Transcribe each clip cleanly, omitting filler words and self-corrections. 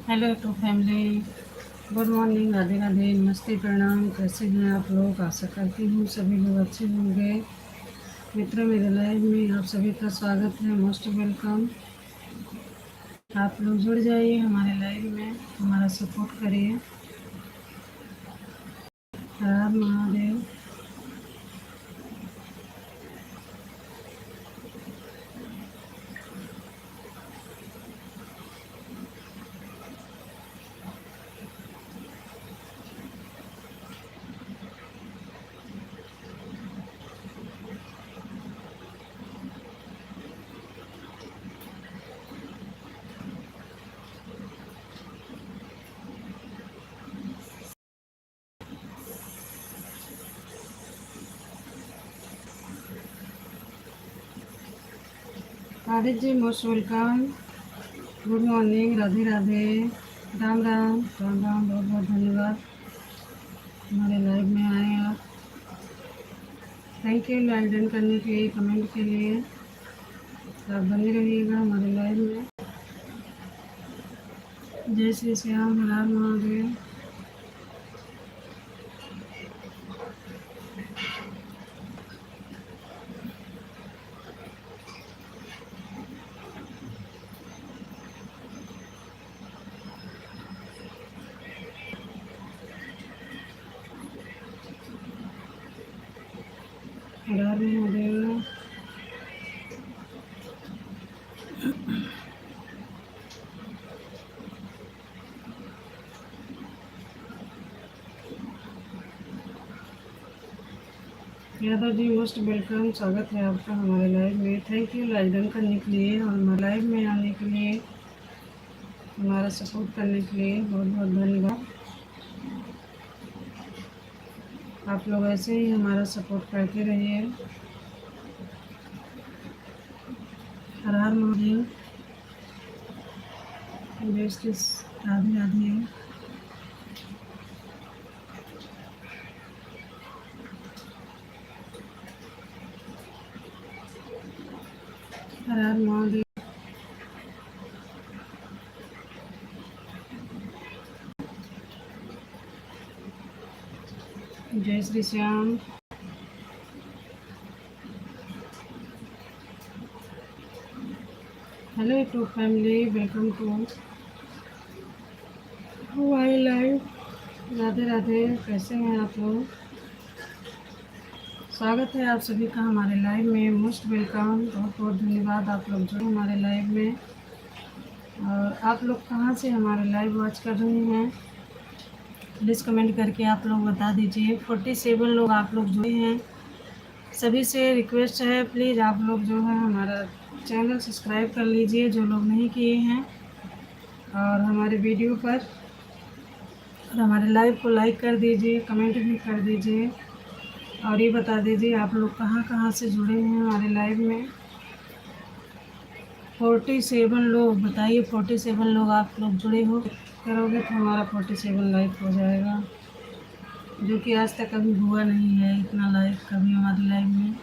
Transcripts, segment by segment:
Hello to family. Good morning, Radhe Radhe, नमस्ते, प्रणाम। कैसे हैं आप लोग? आशा करती हूँ सभी लोग अच्छे होंगे। मित्रों, मेरे लाइव में आप सभी का स्वागत है। Most welcome. आप लोग जुड़ जाइए हमारे लाइव में, हमारा सपोर्ट करिए। हर हर Mahadev. Aditya ji, most welcome. Good morning, Radhe Radhe, Ram Ram Ram Ram. बहुत बहुत धन्यवाद हमारे लाइव में आए आप। थैंक यू लाइक डन करने के लिए, कमेंट के लिए। आप बने रहिएगा हमारे लाइव में। जय श्री श्याम, हर हर महादेव। हर हर महादेव। Yadav ji, most welcome. स्वागत है आपका हमारे लाइव में। थैंक यू लाइक डन करने के लिए और हमारे लाइव में आने के लिए, हमारा सपोर्ट करने के लिए बहुत बहुत धन्यवाद। आप लोग ऐसे ही हमारा सपोर्ट करते रहिए। हर हर महादेव। जय श्री राधे राधे। हर हर महादेव। जय Shri Shyam. Hello to family, welcome to हमारे लाइव। राधे राधे, कैसे हैं आप लोग? स्वागत है आप सभी का हमारे लाइव में। Most welcome. बहुत बहुत धन्यवाद आप लोग जुड़े हमारे लाइव में। और आप लोग कहाँ से हमारे लाइव वॉच कर रहे हैं, प्लीज़ कमेंट करके आप लोग बता दीजिए। 47 लोग आप लोग जुड़े हैं। सभी से रिक्वेस्ट है, प्लीज़ आप लोग जो है हमारा चैनल सब्सक्राइब कर लीजिए जो लोग नहीं किए हैं, और हमारे वीडियो पर और हमारे लाइव को लाइक कर दीजिए, कमेंट भी कर दीजिए। और ये बता दीजिए आप लोग कहाँ कहाँ से जुड़े हैं हमारे लाइव में। 47 लोग, बताइए 47 लोग आप लोग जुड़े हो करोगे तो हमारा 47 लाइक हो जाएगा, जो कि आज तक कभी हुआ नहीं है इतना लाइक कभी हमारे लाइव में।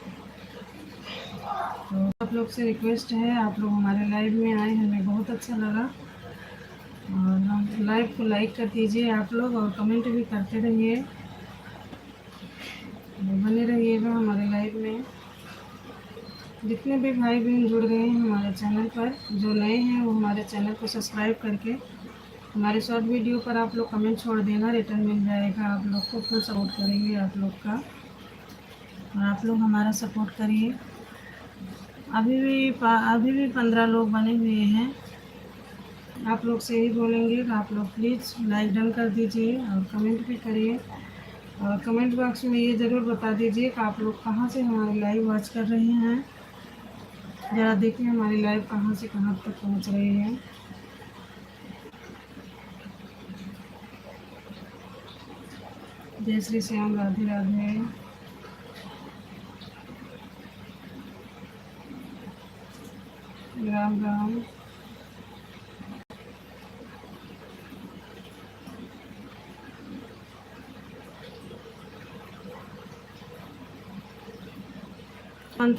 तो आप लोग से रिक्वेस्ट है, आप लोग हमारे लाइव में आए, हमें बहुत अच्छा लगा। और हम लाइव को लाइक कर दीजिए आप लोग, और कमेंट भी करते रहिए, बने रहिएगा हमारे लाइव में। जितने भी भाई बहन जुड़ गए हैं हमारे चैनल पर, जो नए हैं वो हमारे चैनल को सब्सक्राइब करके हमारे शॉर्ट वीडियो पर आप लोग कमेंट छोड़ देना, रिटर्न मिल जाएगा आप लोग को। फुल सपोर्ट करेंगे आप लोग का, और आप लोग हमारा सपोर्ट करिए। अभी भी 15 लोग बने हुए हैं। आप लोग से ही बोलेंगे कि आप लोग प्लीज़ लाइक डन कर दीजिए और कमेंट भी करिए। और कमेंट बॉक्स में ये ज़रूर बता दीजिए कि आप लोग कहाँ से हमारी लाइव वॉच कर रहे हैं। ज़रा देखिए हमारी लाइव कहाँ से कहाँ तक पहुँच रही है। जय Shri Shyam, Radhe Radhe, Ram Ram.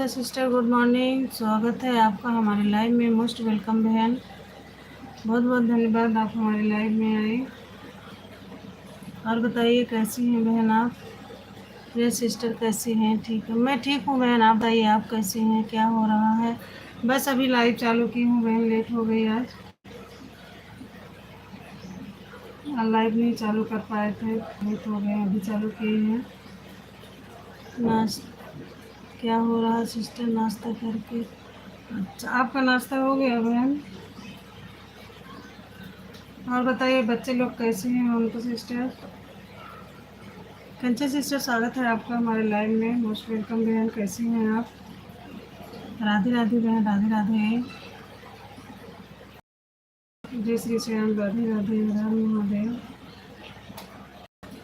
Sister, good morning. स्वागत है आपका हमारे लाइव में। मोस्ट वेलकम बहन। बहुत बहुत धन्यवाद आप हमारे लाइव में आए। और बताइए कैसी हैं बहन आप? ये सिस्टर कैसी हैं? ठीक है, मैं ठीक हूँ बहन, आप बताइए आप कैसी हैं, क्या हो रहा है? बस अभी लाइव चालू की हूँ बहन, लेट हो गई आज, लाइव नहीं चालू कर पाए थे, लेट हो गए, अभी चालू किए हैं। नाश क्या हो रहा है सिस्टर? नाश्ता करके। अच्छा, आपका नाश्ता हो गया बहन? और बताइए बच्चे लोग कैसे हैं उनको सिस्टर? कंचन सिस्टर स्वागत है आपका हमारे लाइव में, मोस्ट वेलकम बहन, कैसी हैं आप? राधे राधे बहन, राधे राधे, जय श्री श्याम, राधे राधे, हर महादेव।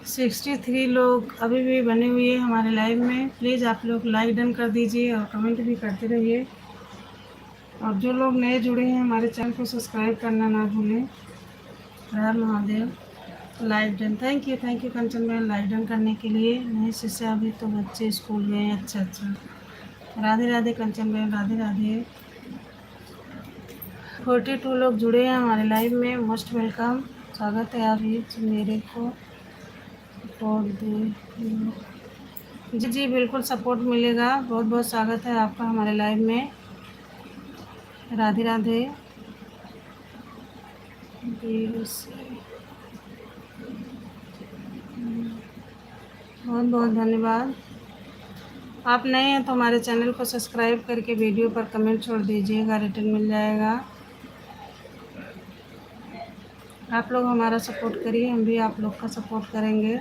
63 लोग अभी भी बने हुए हैं हमारे लाइव में। प्लीज़ आप लोग लाइक डन कर दीजिए और कमेंट भी करते रहिए। और जो लोग नए जुड़े हैं हमारे चैनल को सब्सक्राइब करना ना भूलें। हर Mahadev. Like done, thank you Kanchan बहन लाइक डन करने के लिए। नहीं शिष्य अभी तो बच्चे स्कूल गए हैं। अच्छा अच्छा, राधे राधे कंचन बहन, राधे राधे। 42 लोग जुड़े हैं हमारे लाइव में, मोस्ट वेलकम, स्वागत है आप ही मेरे को सपोर्ट दे। जी जी बिल्कुल सपोर्ट मिलेगा, बहुत बहुत स्वागत है आपका हमारे लाइव में। राधे राधे। बहुत बहुत धन्यवाद। आप नए हैं तो हमारे चैनल को सब्सक्राइब करके वीडियो पर कमेंट छोड़ दीजिएगा, रिटर्न मिल जाएगा। आप लोग हमारा सपोर्ट करिए, हम भी आप लोग का सपोर्ट करेंगे।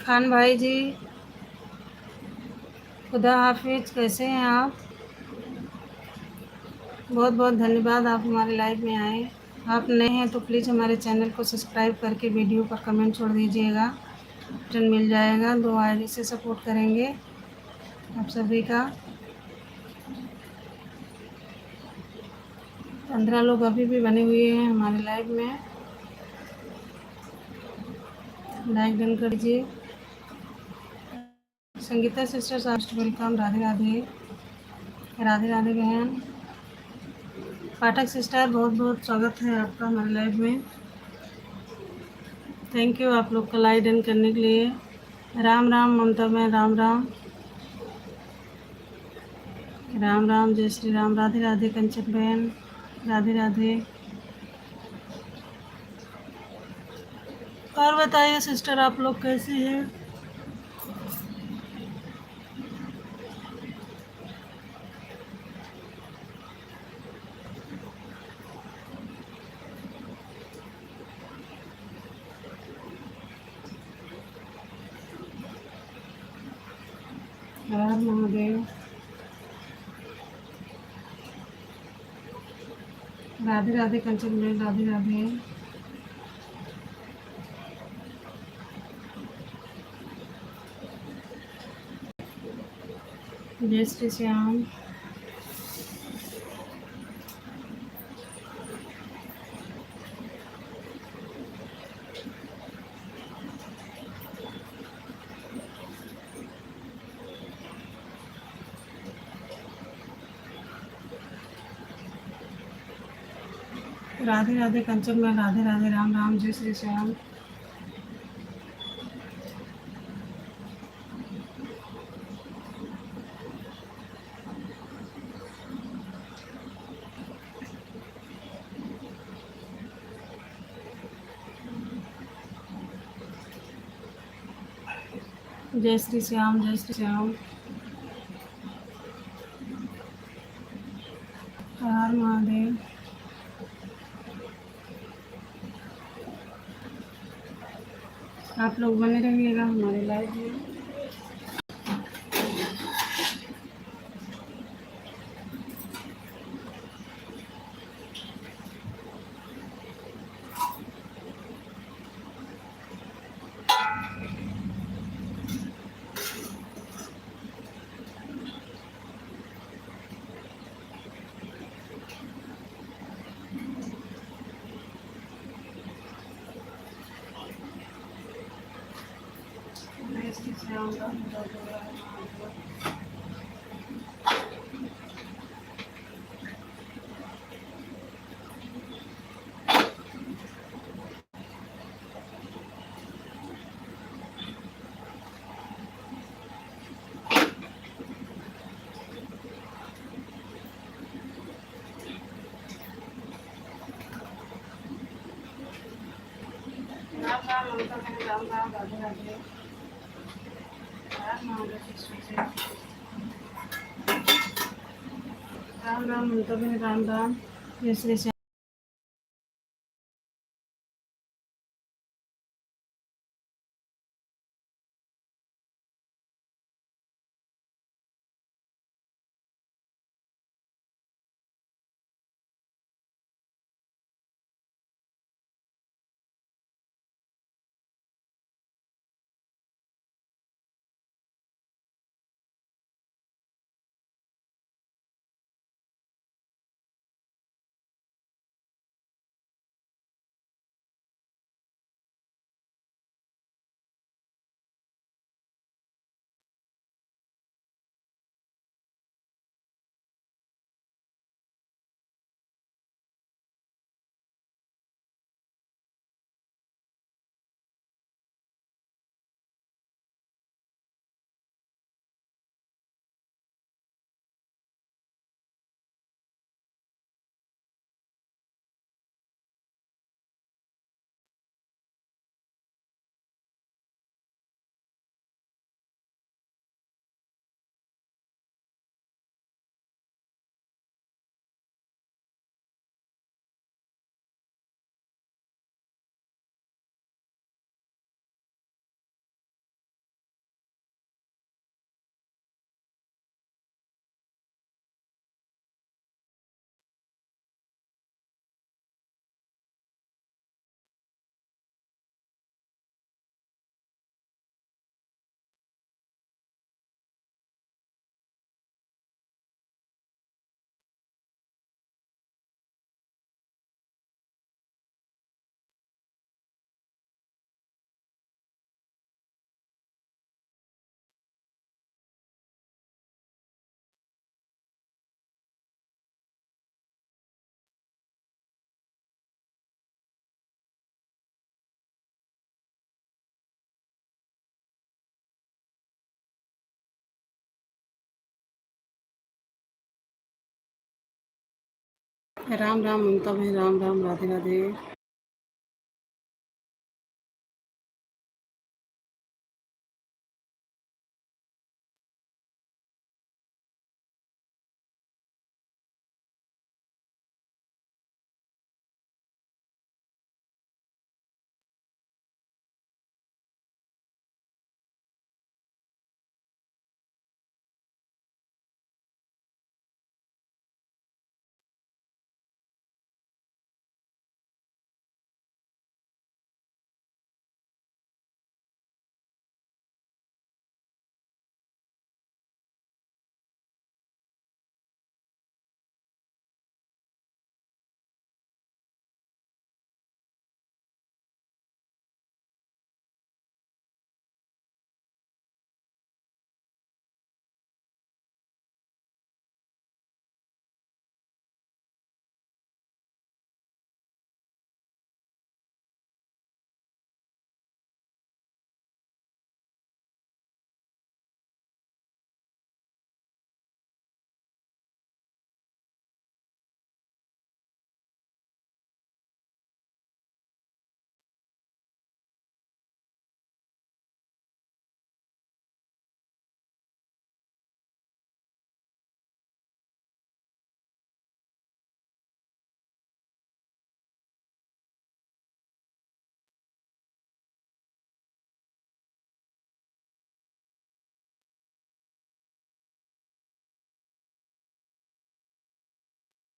खान भाई जी खुदा हाफिज, कैसे हैं आप? बहुत बहुत धन्यवाद आप हमारे लाइव में आए। आप नए हैं तो प्लीज़ हमारे चैनल को सब्सक्राइब करके वीडियो पर कमेंट छोड़ दीजिएगा, रिटर्न मिल जाएगा। 2 आईडी से सपोर्ट करेंगे आप सभी का। 15 लोग अभी भी बने हुए हैं हमारे लाइव में, लाइक डन कर दीजिए। Sangeeta sister most welcome, Radhe Radhe, Radhe Radhe बहन। पाठक सिस्टर बहुत बहुत स्वागत है आपका हमारे लाइव में। थैंक यू आप लोग का लाइक डन करने के लिए। राम राम ममता बहन, राम राम, राम राम, जय श्री राम, राधे राधे कंचन बहन, राधे राधे। और बताइए सिस्टर आप लोग कैसी हैं? हर महादेव। राधे राधे कंचन बहन, राधे राधे। जय श्री श्याम। राधे राधे कंचन में, राधे राधे, राम राम, जय श्री श्याम। जय श्री श्याम, जय श्री श्याम। हर महादेव। आप लोग बने रहिएगा हमारे लाइव में। श्री श्याम राम महादेव। राम राम ममता बहन, राम राम, राधे राधे। हर महादेव कृष्ण से। राम राम ममता बहन, राम राम, जय श्री श्याम। राम राम ममता बहन, राम राम, राधे राधे।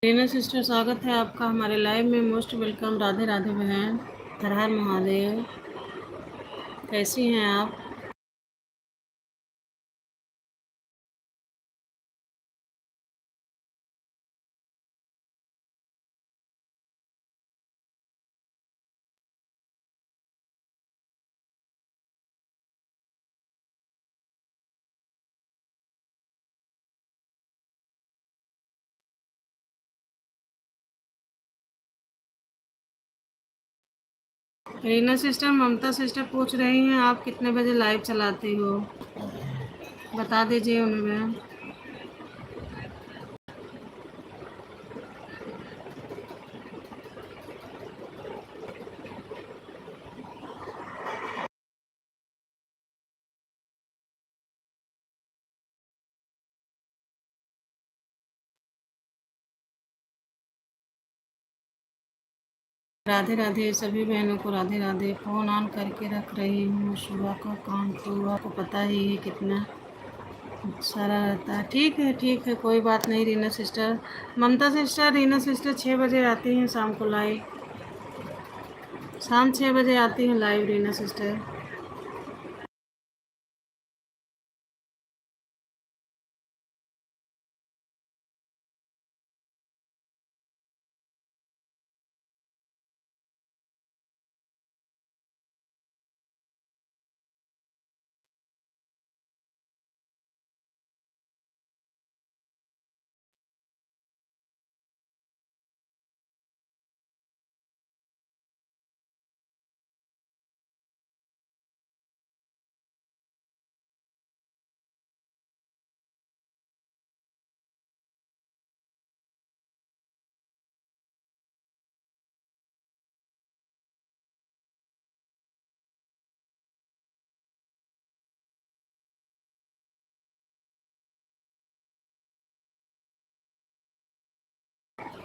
रीना सिस्टर, स्वागत है आपका हमारे लाइव में, मोस्ट वेलकम। राधे राधे बहन, हर हर महादेव। कैसी हैं आप? रीना सिस्टर, ममता सिस्टर पूछ रही हैं आप कितने बजे लाइव चलाती हो, बता दीजिए उन्हें मैम। राधे राधे सभी बहनों को, राधे राधे। फ़ोन ऑन करके रख रही हूँ, सुबह का काम तो आपको पता ही है कितना सारा रहता है। ठीक है, कोई बात नहीं रीना सिस्टर। ममता सिस्टर, रीना सिस्टर 6 बजे आती हैं शाम को लाइव, शाम 6 बजे आती हैं लाइव रीना सिस्टर।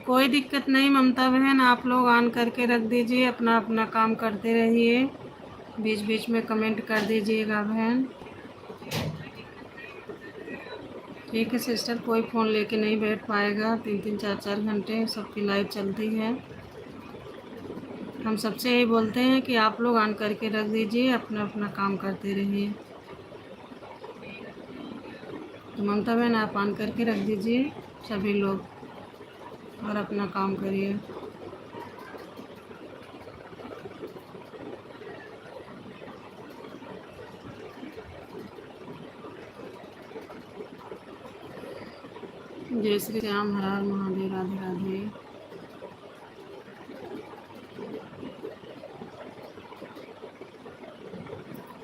कोई दिक्कत नहीं ममता बहन, आप लोग ऑन करके रख दीजिए, अपना अपना काम करते रहिए, बीच बीच में कमेंट कर दीजिएगा बहन। ठीक है सिस्टर, कोई फ़ोन लेके नहीं बैठ पाएगा, 3-3 4-4 घंटे सबकी लाइव चलती है। हम सबसे यही बोलते हैं कि आप लोग ऑन करके रख दीजिए, अपना अपना काम करते रहिए। तो ममता बहन आप ऑन करके रख दीजिए सभी लोग, और अपना काम करिए। जय श्री राम, हर हर महादेव, राधे राधे।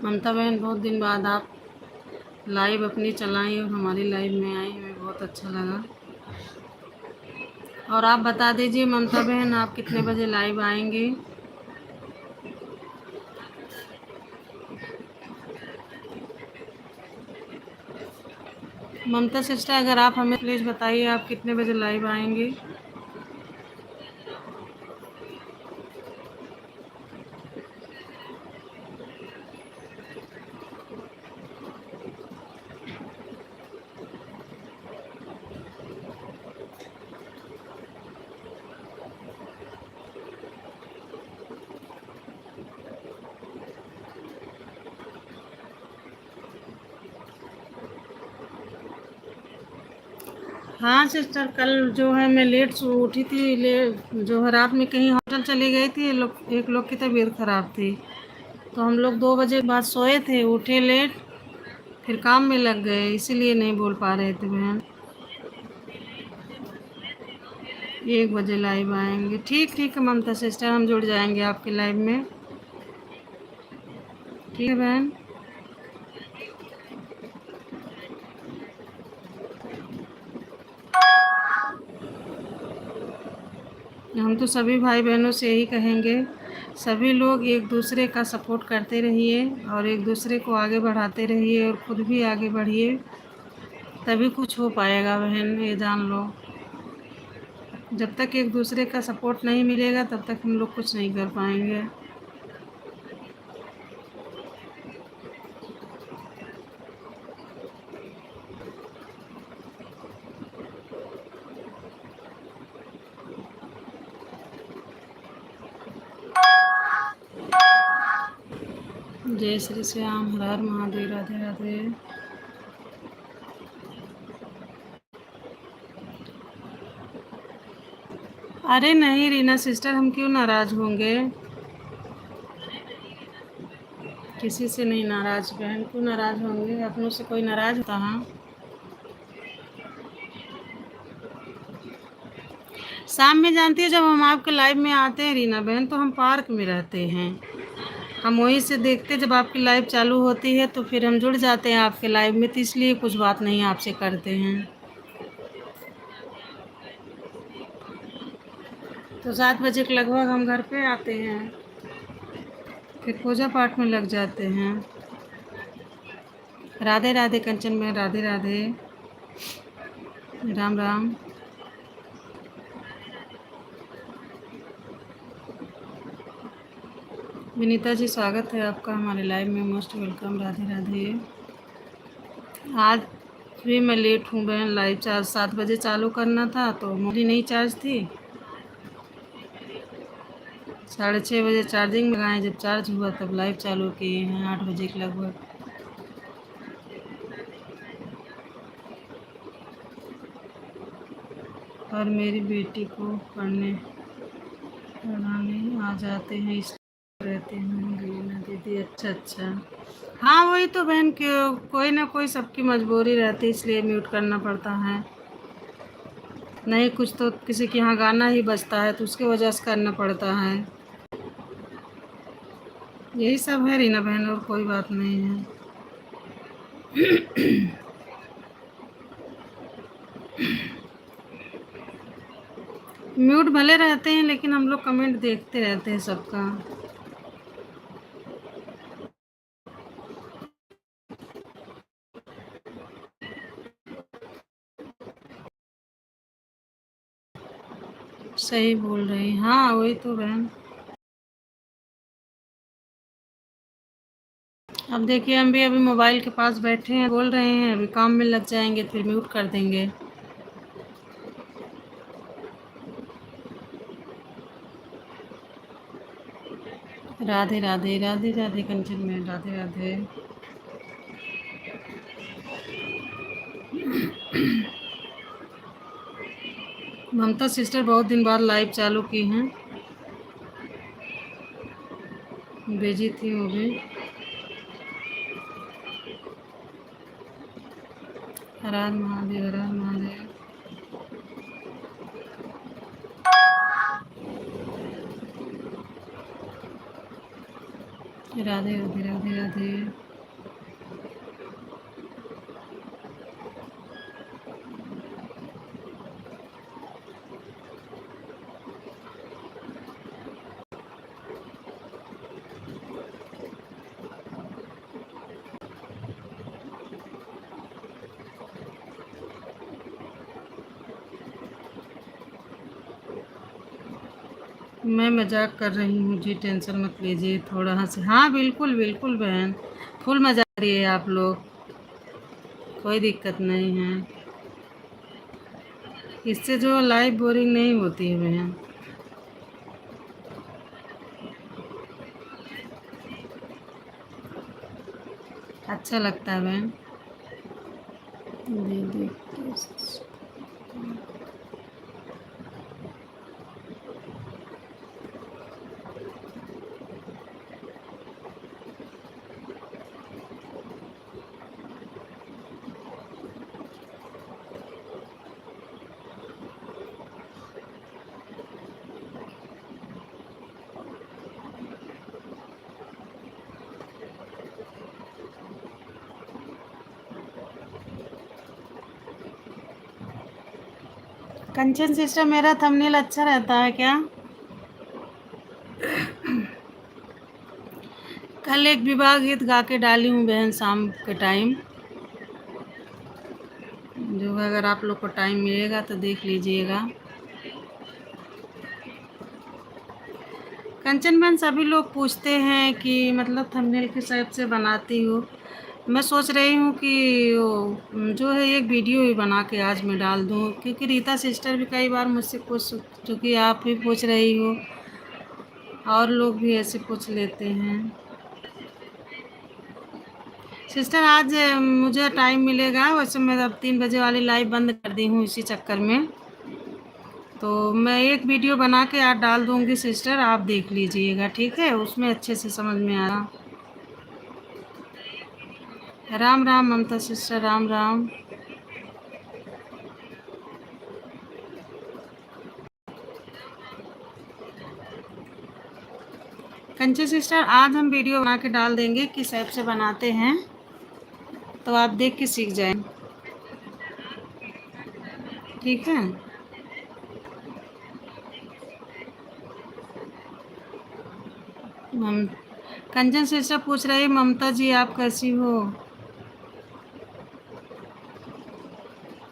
ममता बहन, बहुत दिन बाद आप लाइव अपनी चलाई और हमारी लाइव में आई, हमें बहुत अच्छा लगा। और आप बता दीजिए ममता बहन, आप कितने बजे लाइव आएंगे। ममता सिस्टर, अगर आप हमें प्लीज़ बताइए आप कितने बजे लाइव आएंगे। हाँ सिस्टर, कल जो है मैं लेट सो उठी थी, जो है रात में कहीं होटल चली गई थी, एक लोग की तबीयत ख़राब थी, तो हम लोग 2 बजे के बाद सोए थे, उठे लेट, फिर काम में लग गए, इसीलिए नहीं बोल पा रहे थे बहन। 1 बजे लाइव आएंगे। ठीक है ममता सिस्टर, हम जुड़ जाएंगे आपके लाइव में। ठीक है बहन। हम तो सभी भाई बहनों से यही कहेंगे, सभी लोग एक दूसरे का सपोर्ट करते रहिए और एक दूसरे को आगे बढ़ाते रहिए, और खुद भी आगे बढ़िए, तभी कुछ हो पाएगा बहन, ये जान लो। जब तक एक दूसरे का सपोर्ट नहीं मिलेगा तब तक हम लोग कुछ नहीं कर पाएंगे। जय श्री श्याम, हर हर महादेव, राधे राधे। अरे नहीं रीना सिस्टर, हम क्यों नाराज़ होंगे, किसी से नहीं नाराज़ बहन, क्यों नाराज़ होंगे, अपनों से कोई नाराज़ होता है। शाम में जानती है जब हम आपके लाइव में आते हैं रीना बहन, तो हम पार्क में रहते हैं, हम वहीं से देखते जब आपकी लाइव चालू होती है तो फिर हम जुड़ जाते हैं आपके लाइव में, तो इसलिए कुछ बात नहीं आपसे करते हैं। तो 7 बजे के लगभग हम घर पे आते हैं, फिर पूजा पाठ में लग जाते हैं। राधे राधे कंचन में, राधे राधे, राम राम। विनीता जी स्वागत है आपका हमारे लाइव में, मोस्ट वेलकम, राधे राधे। आज भी मैं लेट हूँ बहन, लाइव चार्ज 7 बजे चालू करना था तो मोबाइल नहीं चार्ज थी। 6:30 बजे चार्जिंग लगाए, जब चार्ज हुआ तब लाइव चालू किए हैं 8 बजे के लगभग। और मेरी बेटी को पढ़ाने आ जाते हैं, इस रहते हैं रीना दीदी। अच्छा अच्छा, हाँ वही तो बहन, कोई ना कोई सबकी मजबूरी रहती है, इसलिए म्यूट करना पड़ता है। नहीं कुछ तो किसी के यहाँ गाना ही बजता है तो उसकी वजह से करना पड़ता है। यही सब है रीना बहन, और कोई बात नहीं है। म्यूट भले रहते हैं लेकिन हम लोग कमेंट देखते रहते हैं सबका। सही बोल रही, हाँ वही तो बहन। अब देखिए हम भी अभी मोबाइल के पास बैठे हैं, बोल रहे हैं, अभी काम में लग जाएंगे फिर म्यूट कर देंगे। राधे राधे, राधे राधे कंचन में, राधे राधे। ममता सिस्टर बहुत दिन बाद लाइव चालू की हैं, बिजी थी वो भी। हर हर महादेव, हर हर महादेव। राधे राधे, राधे राधे। मैं मजाक कर रही हूँ जी, टेंशन मत लीजिए, थोड़ा हंस, हाँ बिल्कुल बिल्कुल बहन, फुल मजा आ रही है आप लोग, कोई दिक्कत नहीं है। इससे जो लाइव बोरिंग नहीं होती है बहन, अच्छा लगता है बहन। दीदी कंचन सिस्टर, मेरा थंबनेल अच्छा रहता है क्या? कल एक विवाह गीत गा के डाली हूँ बहन शाम के टाइम, जो अगर आप लोग को टाइम मिलेगा तो देख लीजिएगा। कंचन बहन सभी लोग पूछते हैं कि मतलब थंबनेल किस टाइप से बनाती हो। मैं सोच रही हूँ कि वो जो है एक वीडियो ही बना के आज मैं डाल दूँ, क्योंकि रीता सिस्टर भी कई बार मुझसे पूछ चुकी, आप भी पूछ रही हो, और लोग भी ऐसे पूछ लेते हैं। सिस्टर आज मुझे टाइम मिलेगा, वैसे मैं अब 3 बजे वाली लाइव बंद कर दी हूँ इसी चक्कर में, तो मैं एक वीडियो बना के आज डाल दूँगी सिस्टर, आप देख लीजिएगा ठीक है, उसमें अच्छे से समझ में आ रहा। राम राम ममता सिस्टर, राम राम। कंचन सिस्टर, आज हम वीडियो बना के डाल देंगे किस ऐप से बनाते हैं, तो आप देख के सीख जाएं। ठीक है। मम कंचन सिस्टर पूछ रही, ममता जी आप कैसी हो?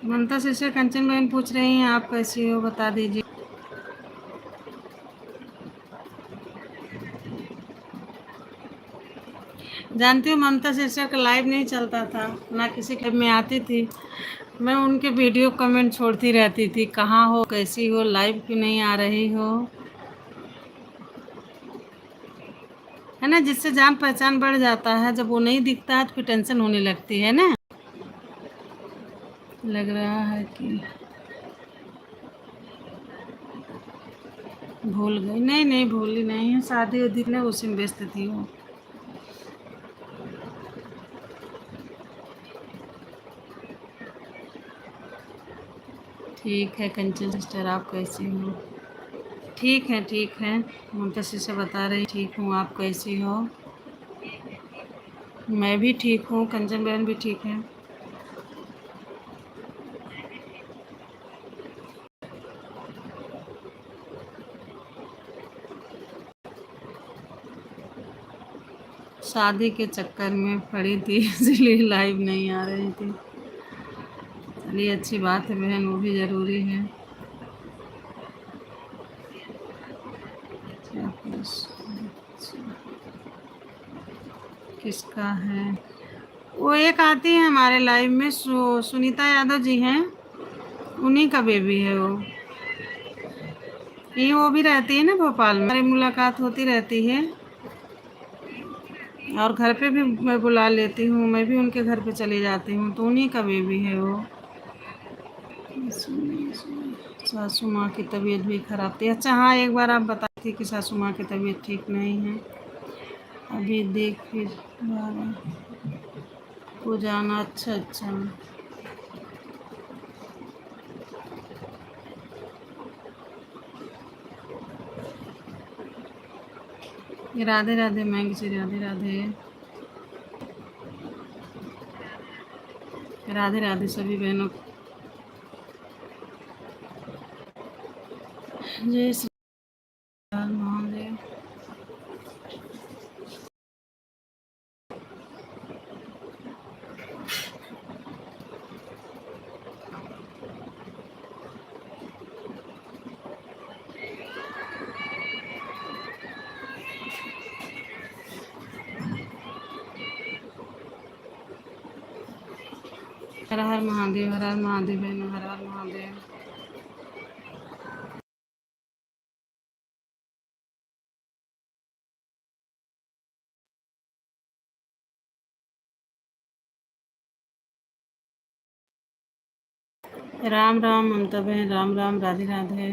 ममता सिस्टर कंचन बहन पूछ रही हैं आप कैसी हो, बता दीजिए। जानती हूँ ममता सिस्टर का लाइव नहीं चलता था, ना किसी क्लब में आती थी। मैं उनके वीडियो कमेंट छोड़ती रहती थी, कहाँ हो, कैसी हो, लाइव क्यों नहीं आ रही हो, है ना। जिससे जान पहचान बढ़ जाता है, जब वो नहीं दिखता है तो फिर टेंशन होने लगती है ना। लग रहा है कि भूल गई। नहीं नहीं, भूली नहीं है, शादी उदी में उसी में व्यस्त थी वो। ठीक है कंचन सिस्टर, आप कैसी हो? ठीक है। ममता सिस्टर बता रही ठीक हूँ, आप कैसी हो? मैं भी ठीक हूँ, कंचन बहन भी ठीक है। शादी के चक्कर में पड़ी थी इसलिए लाइव नहीं आ रही थी। चलिए अच्छी बात है बहन, वो भी ज़रूरी है। किसका है? वो एक आती है हमारे लाइव में, सुनीता यादव जी हैं, उन्हीं का बेबी है वो। ये वो भी रहती है ना भोपाल में, हमारी मुलाकात होती रहती है, और घर पे भी मैं बुला लेती हूँ, मैं भी उनके घर पे चली जाती हूँ, तो उन्हीं का बेबी है वो। सासू माँ की तबीयत भी खराब थी। अच्छा हाँ, एक बार आप बताई थी कि सासू माँ की तबीयत ठीक नहीं है, अभी देख फिर को जाना। अच्छा अच्छा। राधे राधे मैंगी जी, राधे राधे। राधे राधे सभी बहनों। जय श्री राम महादेव। हर हर महादेव, हर हर महादेव बहनों, हर हर महादेव। राम राम ममता बहन, राम राम, राधे राधे।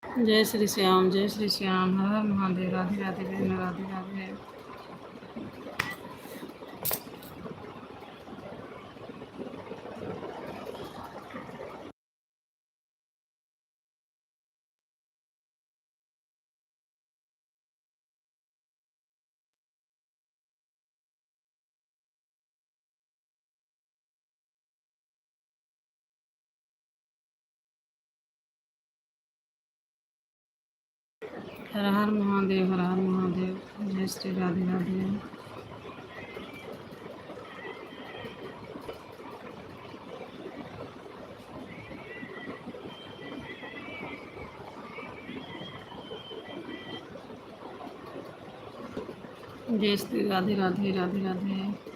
जय श्री श्याम, जय श्री श्याम, हर हर महादेव, राधे राधे बहनों, राधे राधे। हर हर महादेव, हर हर महादेव, जय श्री राधे राधे। जय श्री राधे राधे, राधे राधे।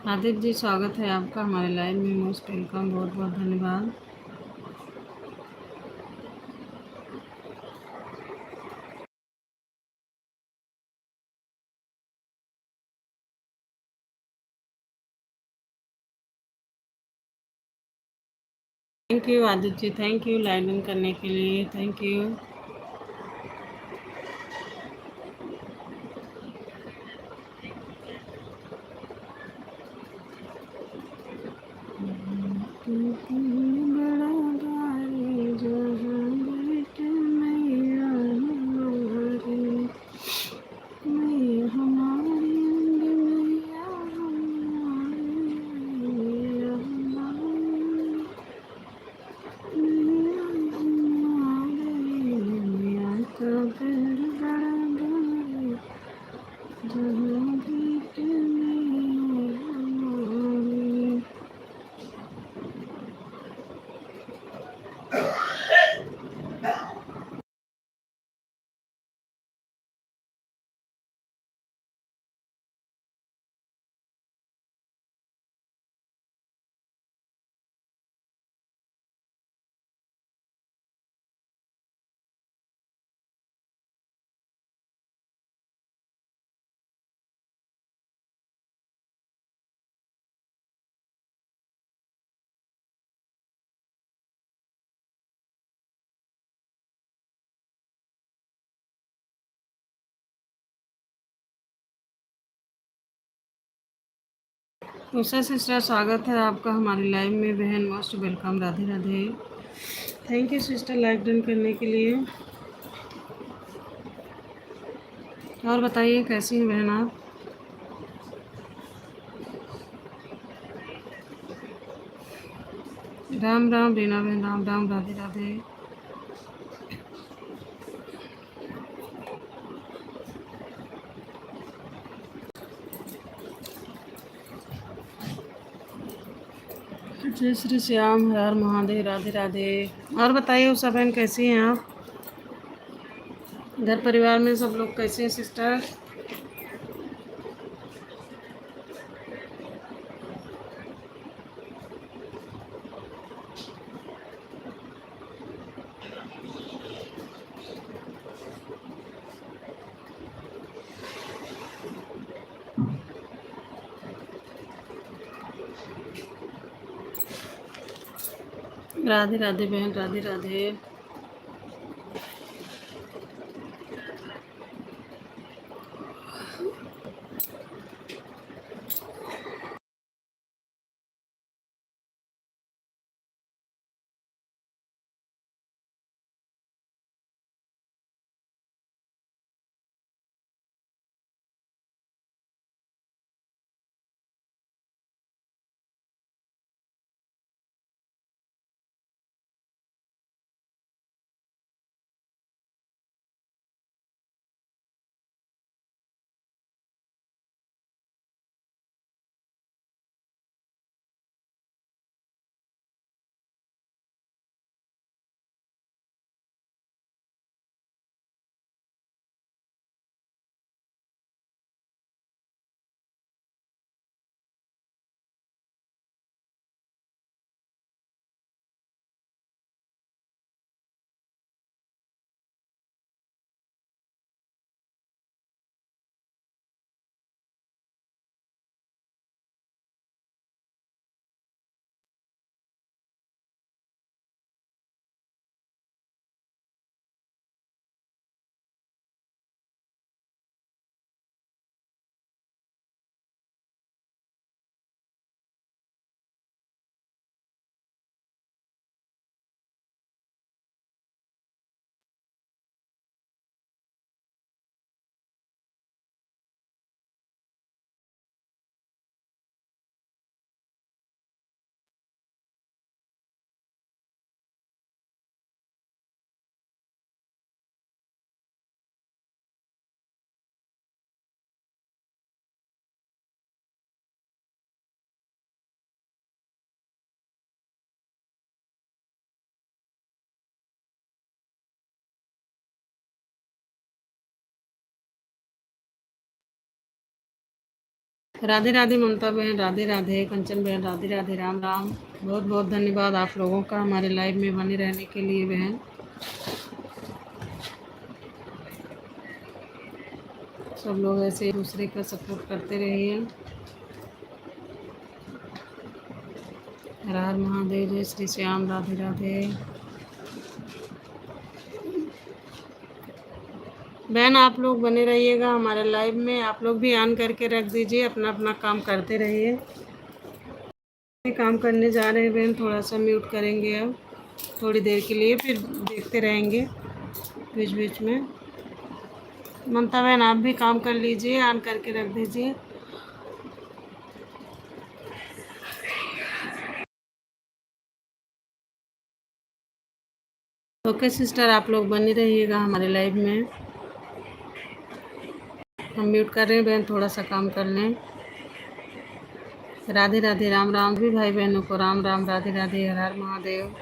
आदित्य जी, स्वागत है आपका हमारे लाइव में, मोस्ट वेलकम, बहुत बहुत धन्यवाद। Thank you Aditya ji, thank you live इन करने के लिए, थैंक यू। बड़ा भारी जहाँ बैठ मैया हमारी, मैया हमारी मैया हमारी, मैया हमारी, मैया हमारी, मैया का घर बड़ा भारी जहाँ बैठ मैया हमारी। उषा सिस्टर, स्वागत है आपका हमारे लाइव में, बहन most welcome, Radhe Radhe. Thank you sister live done करने के लिए। और बताइए कैसी हैं बहन आप? राम राम रीना बहन, राम राम, राधे राधे। जय श्री श्याम, हर हर महादेव, राधे राधे। और बताइए उषा बहन कैसी हैं आप? घर परिवार में सब लोग कैसे हैं सिस्टर? राधे राधे बहन, राधे राधे। राधे राधे ममता बहन, राधे राधे कंचन बहन, राधे राधे, राम राम। बहुत बहुत धन्यवाद आप लोगों का हमारे लाइव में बने रहने के लिए बहन। सब लोग ऐसे एक दूसरे का सपोर्ट करते रहिए। हर हर महादेव, जय श्री श्याम, राधे राधे। बहन आप लोग बने रहिएगा हमारे लाइव में, आप लोग भी ऑन करके रख दीजिए, अपना अपना काम करते रहिए। काम करने जा रहे हैं बहन, थोड़ा सा म्यूट करेंगे अब थोड़ी देर के लिए, फिर देखते रहेंगे बीच बीच में। ममता बहन आप भी काम कर लीजिए, ऑन करके रख दीजिए। ओके सिस्टर, आप लोग बने रहिएगा हमारे लाइव में। हम म्यूट कर रहे हैं बहन, थोड़ा सा काम कर लें। राधे राधे, राम राम। भी भाई बहनों को राम राम, राधे राधे, हर हर महादेव।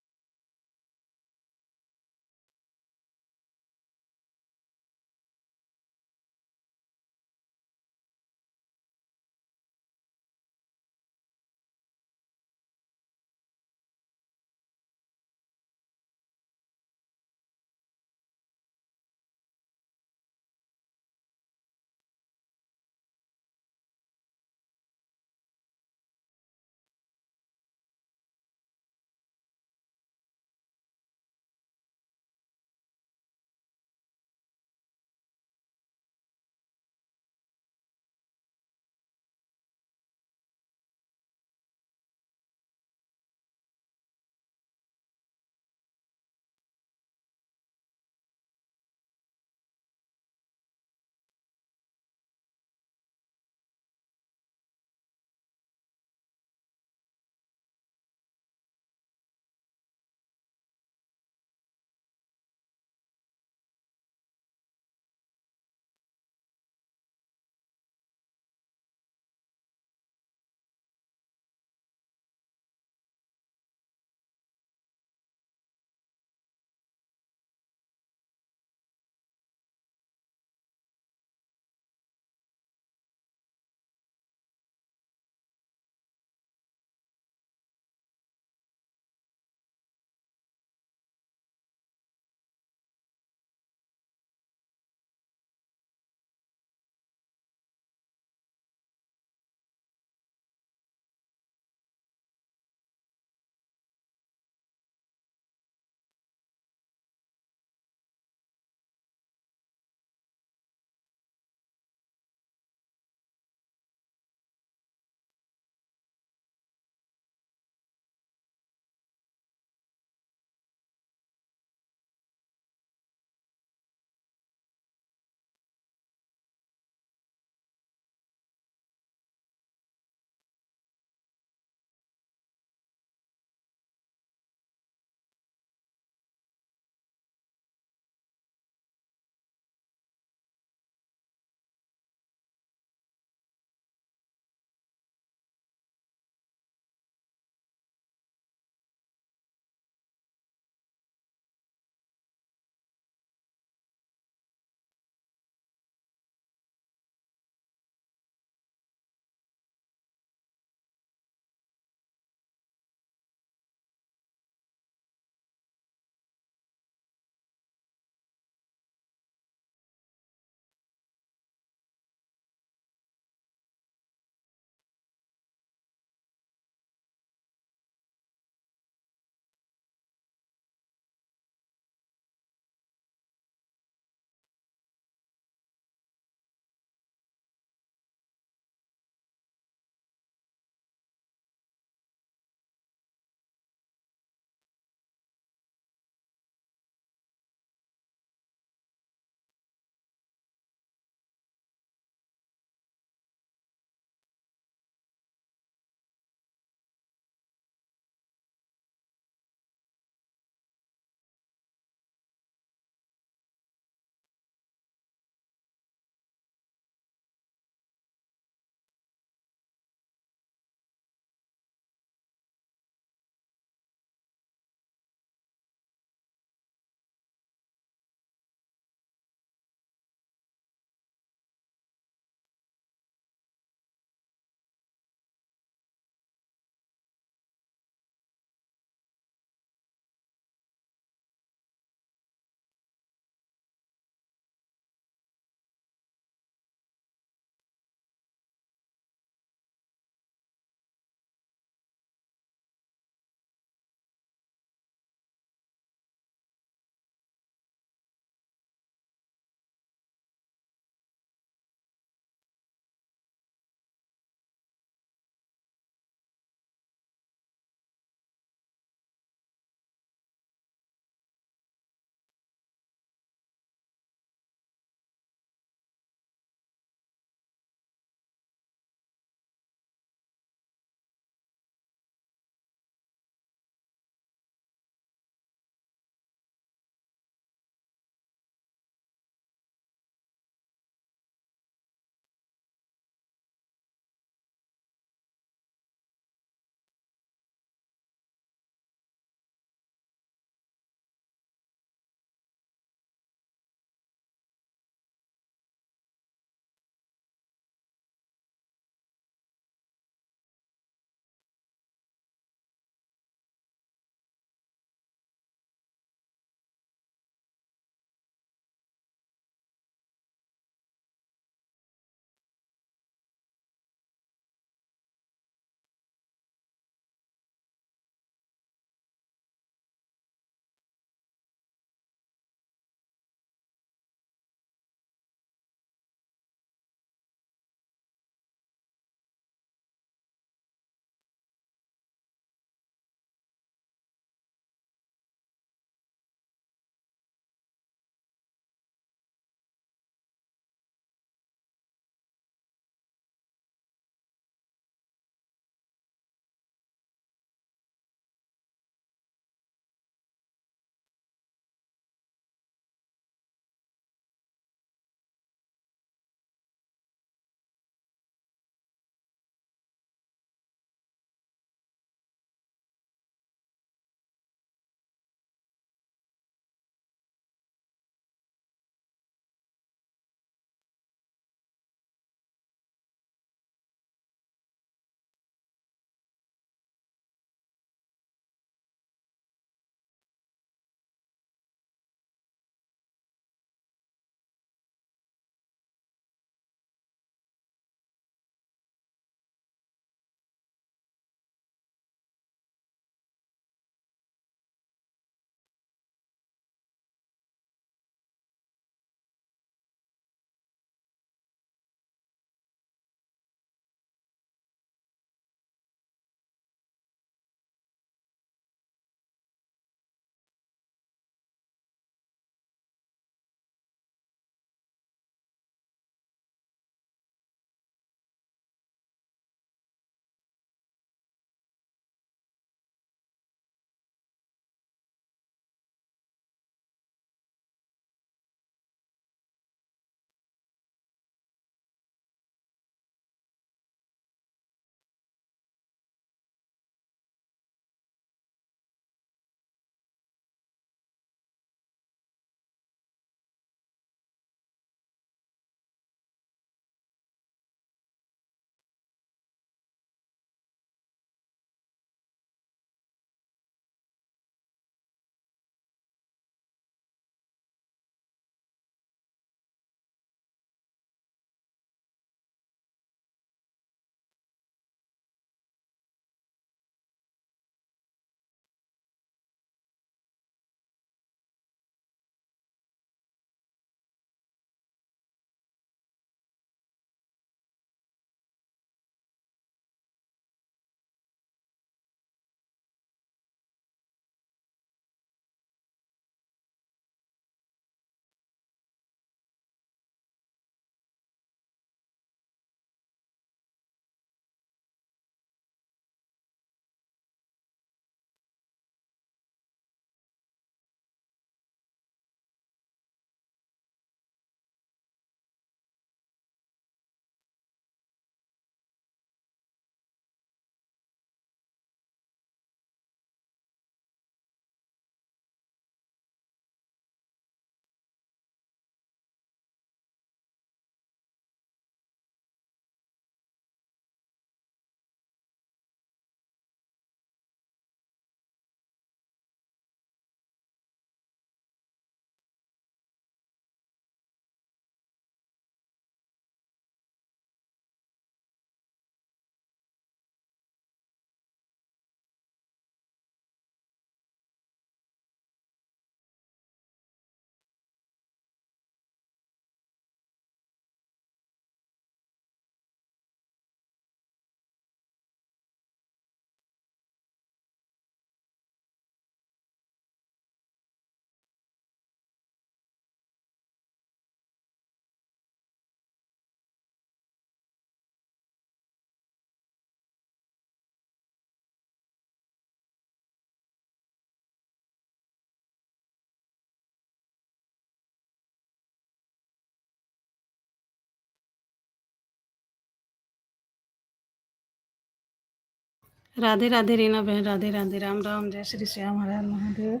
राधे राधे रीना बहन, राधे राधे, राम राम, जय श्री श्याम, हर हर महादेव।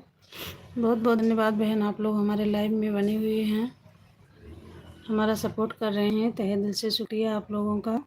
बहुत बहुत धन्यवाद बहन, आप लोग हमारे लाइव में बने हुए हैं, हमारा सपोर्ट कर रहे हैं। तहे दिल से शुक्रिया आप लोगों का।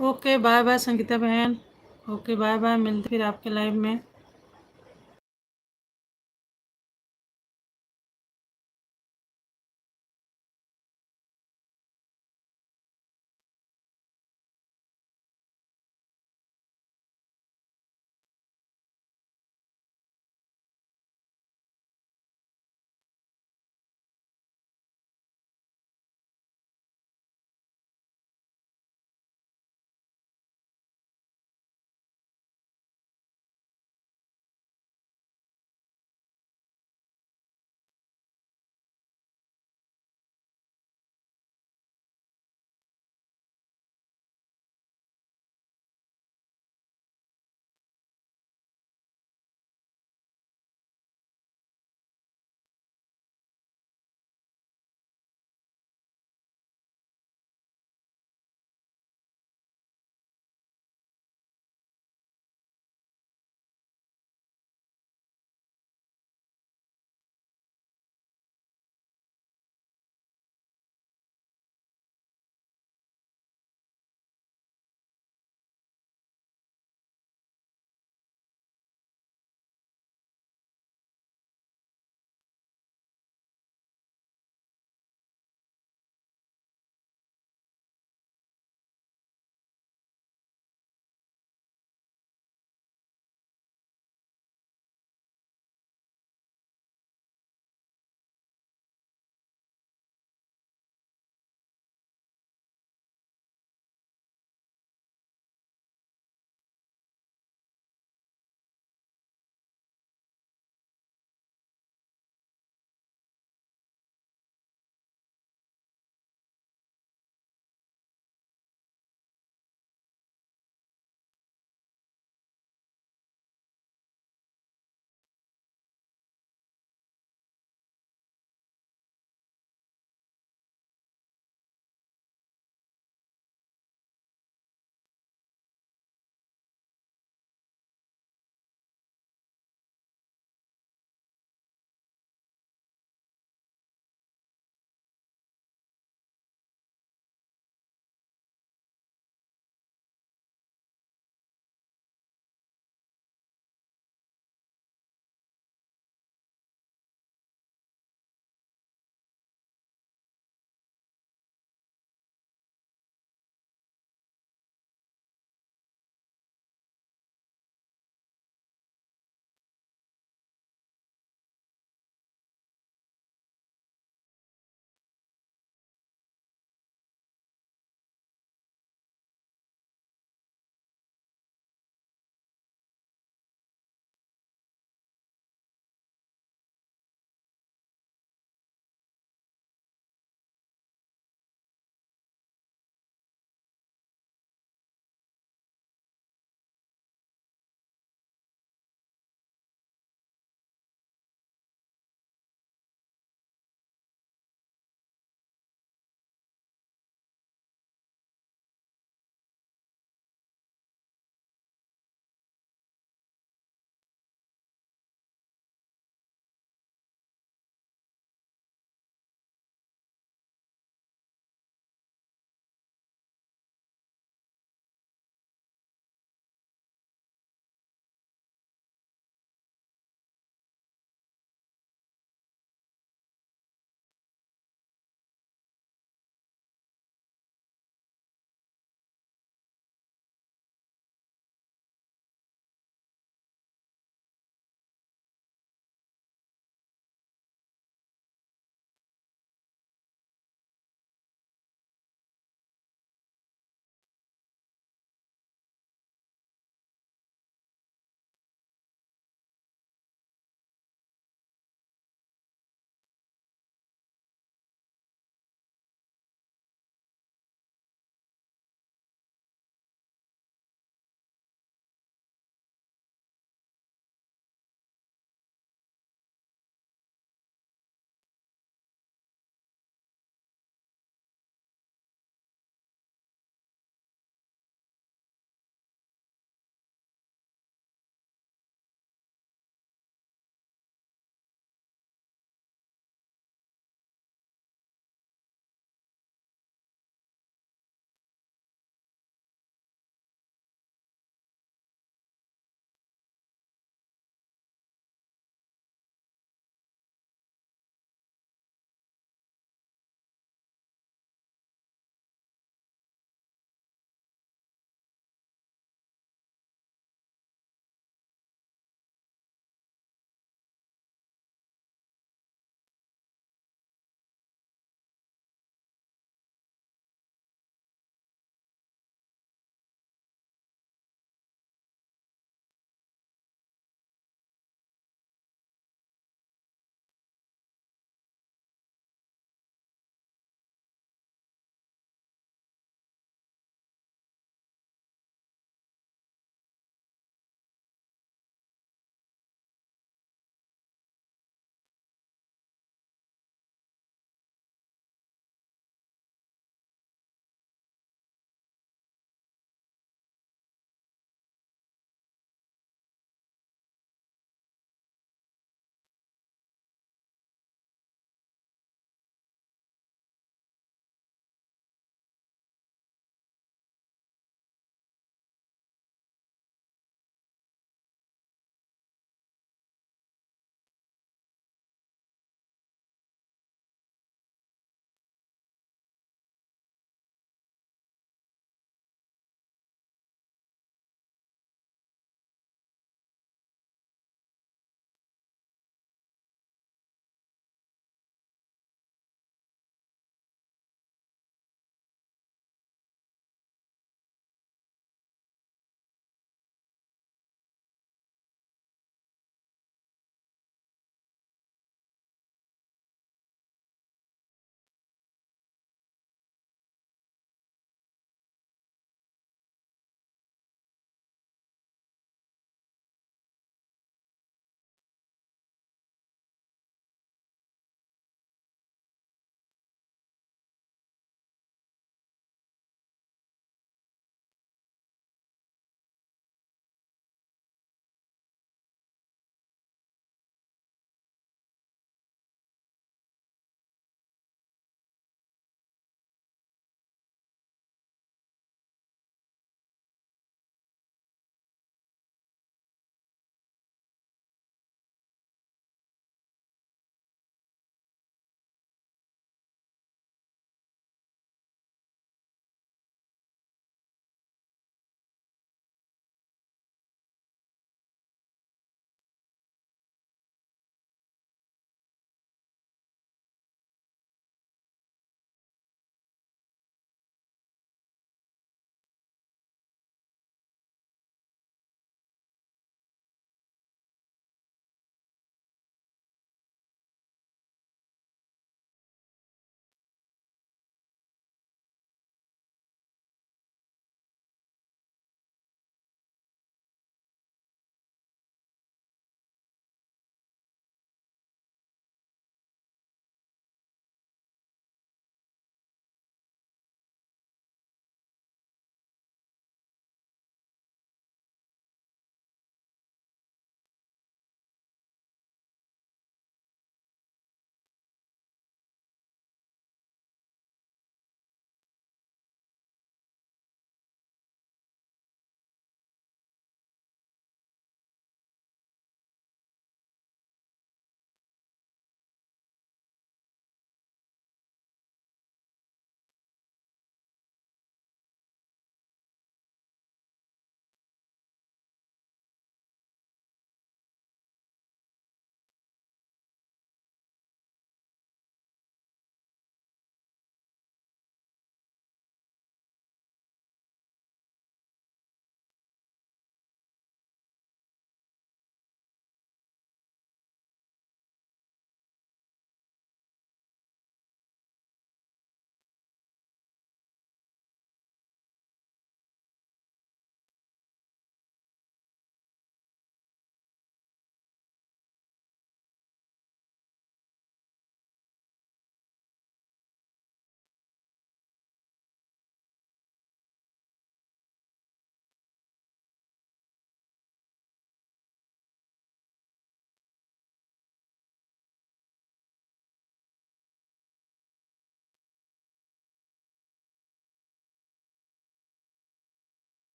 ओके बाय बाय संगीता बहन। ओके बाय बाय, मिलते फिर आपके लाइव में।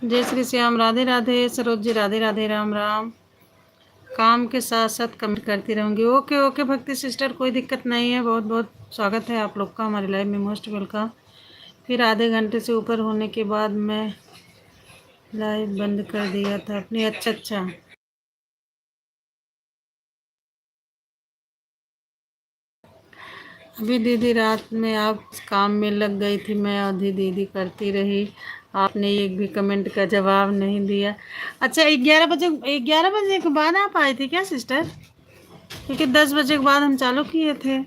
जय श्री श्याम, राधे राधे। सरोज जी राधे राधे, राम राम। काम के साथ साथ कमेंट करती रहूँगी। ओके ओके भक्ति सिस्टर, कोई दिक्कत नहीं है। बहुत बहुत स्वागत है आप लोग का हमारी लाइव में, मोस्ट वेलकम। फिर आधे घंटे से ऊपर होने के बाद मैं लाइव बंद कर दिया था अपनी। अच्छा अच्छा, अभी दीदी रात में आप काम में लग गई थी, मैं आधी दीदी करती रही, आपने एक भी कमेंट का जवाब नहीं दिया। अच्छा, 11 बजे के बाद आप आए थे क्या सिस्टर? क्योंकि 10 बजे के बाद हम चालू किए थे।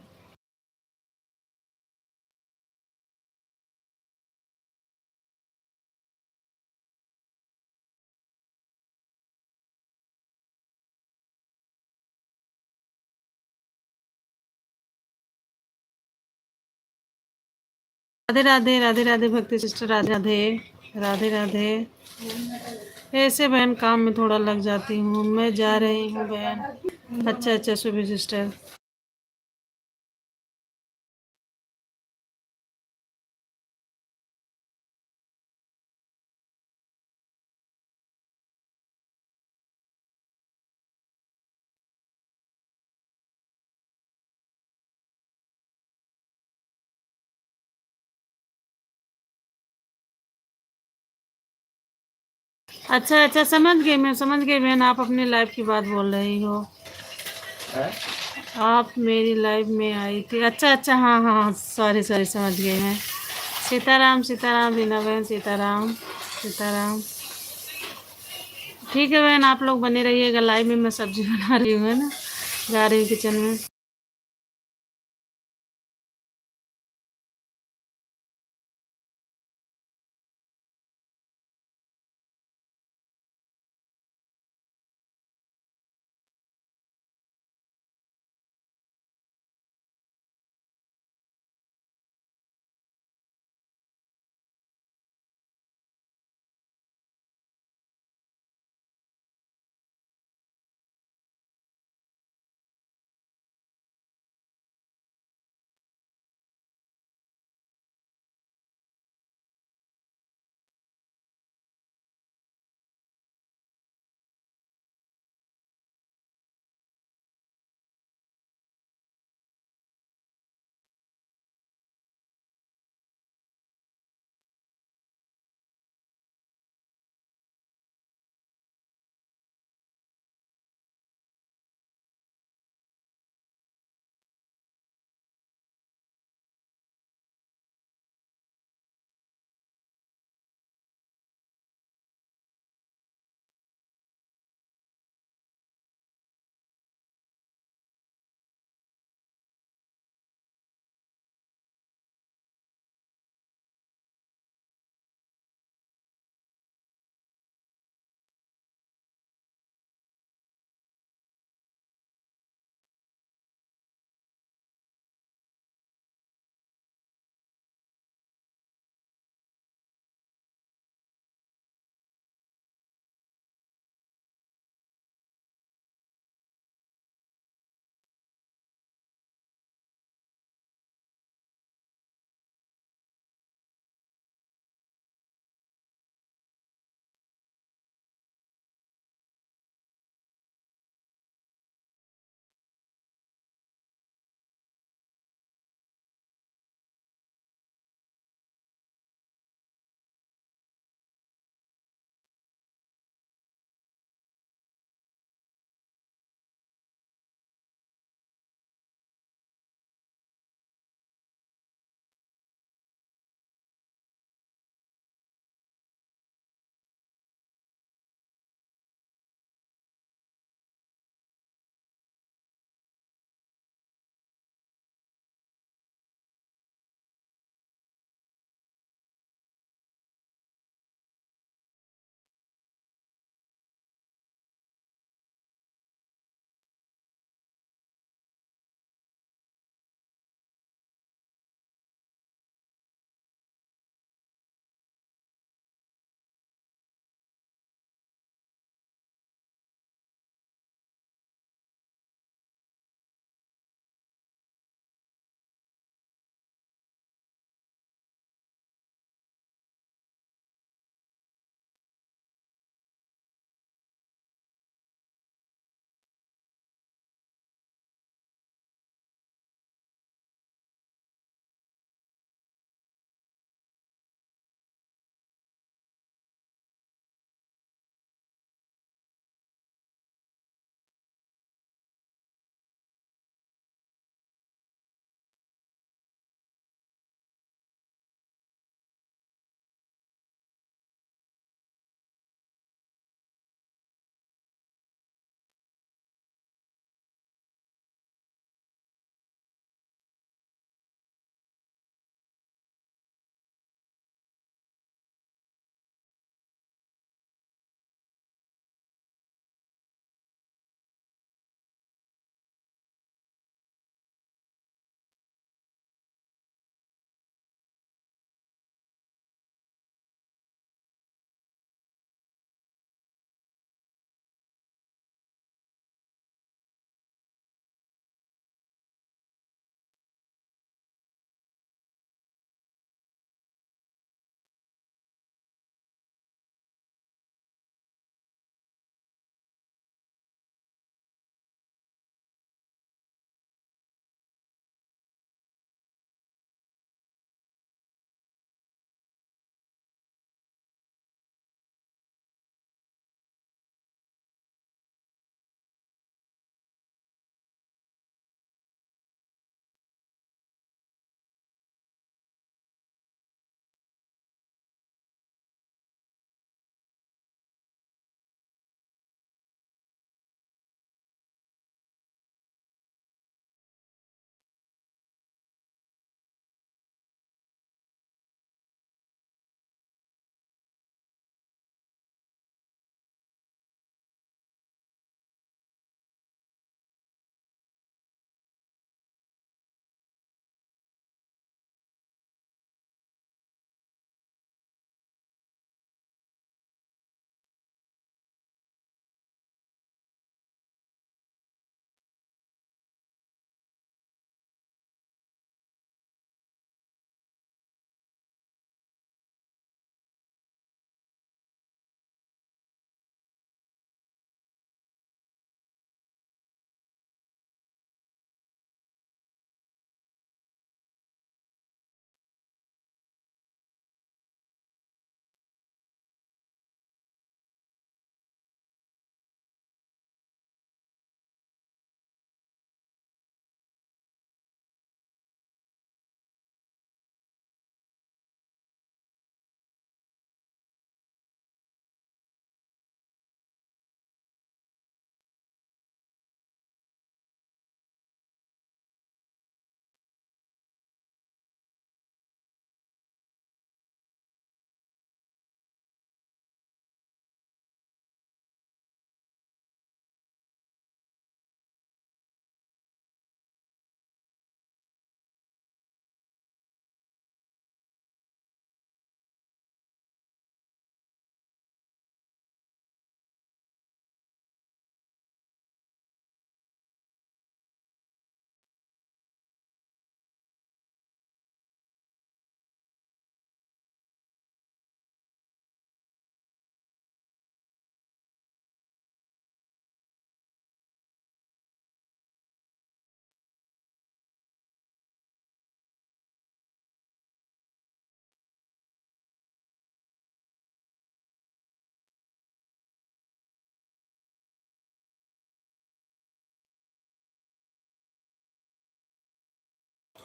राधे राधे, राधे राधे भक्ति सिस्टर, राधे राधे, राधे राधे। ऐसे बहन काम में थोड़ा लग जाती हूँ, मैं जा रही हूँ बहन। अच्छा अच्छा सुबह सिस्टर। अच्छा अच्छा, समझ गई मैं, समझ गई बहन, आप अपनी लाइफ की बात बोल रही हो। आप मेरी लाइफ में आई थी, अच्छा अच्छा, हाँ हाँ, सॉरी सॉरी, समझ गई मैं। सीताराम सीताराम रीना बहन, सीताराम सीताराम। ठीक है बहन, आप लोग बने रहिएगा लाइव में, मैं सब्जी बना रही हूँ, है ना, जा रही हूँ किचन में।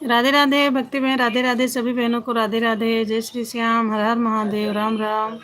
राधे राधे भक्ति बहन, राधे राधे सभी बहनों को राधे राधे, जय श्री श्याम, हर हर Mahadev, Ram Ram.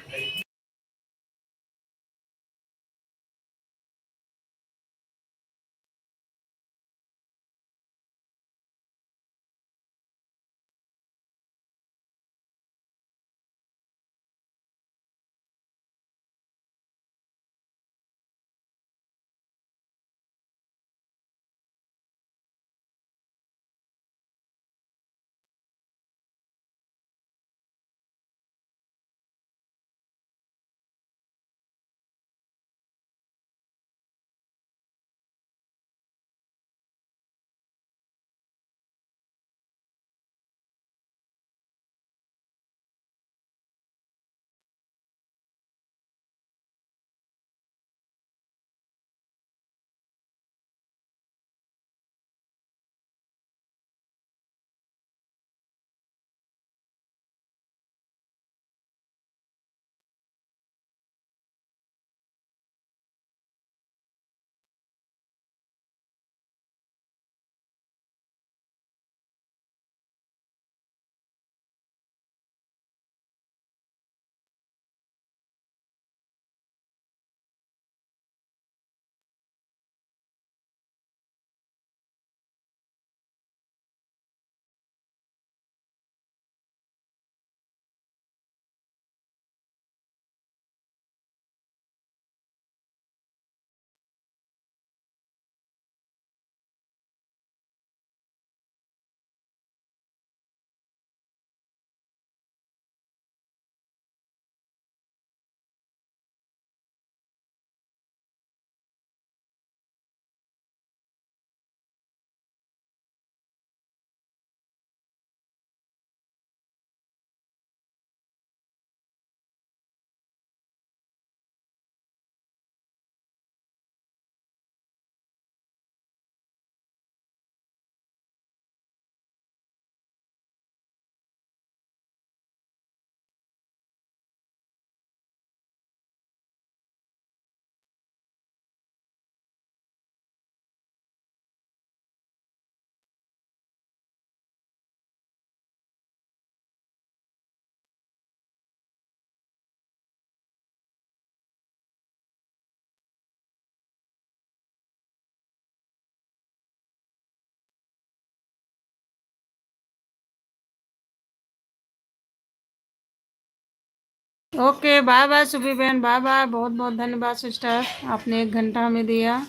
Okay, bye bye Subi बहन, बाय बाय, बहुत बहुत धन्यवाद सिस्टर, आपने 1 घंटा हमें दिया।